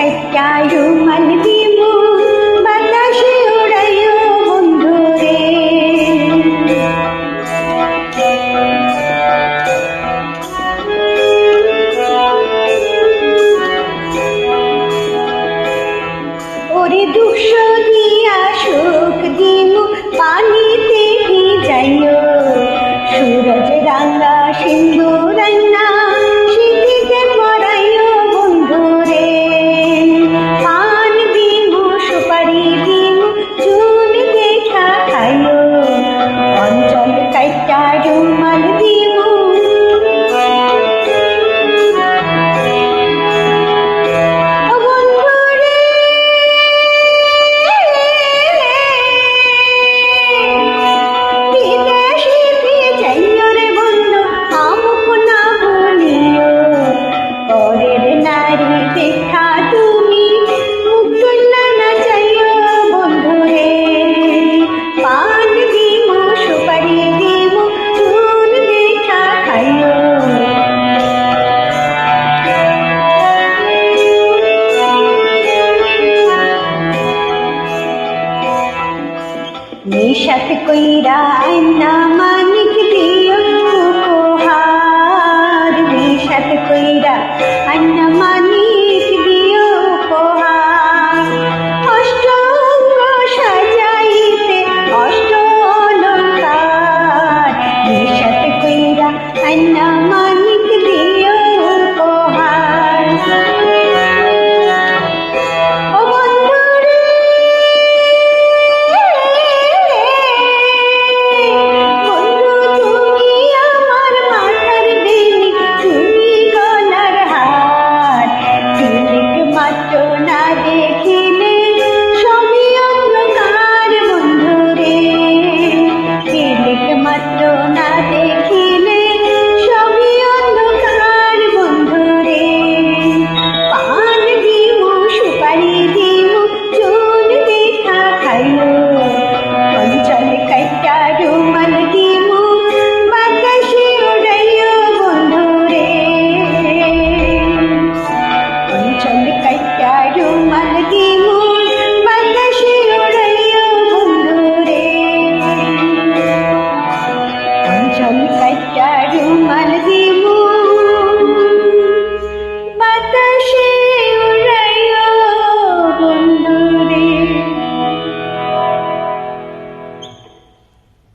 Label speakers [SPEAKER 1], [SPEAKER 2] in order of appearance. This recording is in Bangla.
[SPEAKER 1] কাইটা রুমাল দিমু বাতাসে উড়াইও বন্ধু রে। ওরে দুঃখ দিয়া সুখ দিমু পানিতে ভিজাইও সূরজ রাঙা সিন্ধু রান্না স্মৃতিতে পড়াইও বন্ধু রে। পান দিমু সুপারি দিমু চুল দেখা খাইও অঞ্চল কাইটা রুমাল দিমু। দেখা তুমি মুখ না চাইও বন্ধু রে। পান দিমু সুপারি দিমু চুল দেখা খাইও। নিশাত কইরা আইনা মানিক দিও উপহার। নিশাত কইরা আইনা মানিক দিও উপহার। অষ্টঙ্গ সাজাইতে অষ্ট অলঙ্কার। নিশাত কইরা আইনা মানিক দিও উপহার। না দেখিলে সবই অন্ধকার বন্ধু রে। তিলক মাত্র না দেখিলে সবই অন্ধকার বন্ধু রে। পান দিমু সুপারি দিমু চুল দেখা খাইও অঞ্চল কাইটা রুমাল দিমু বাতাসে উড়াইও বন্ধু রে। অঞ্চল কাইটা রুমাল দিমু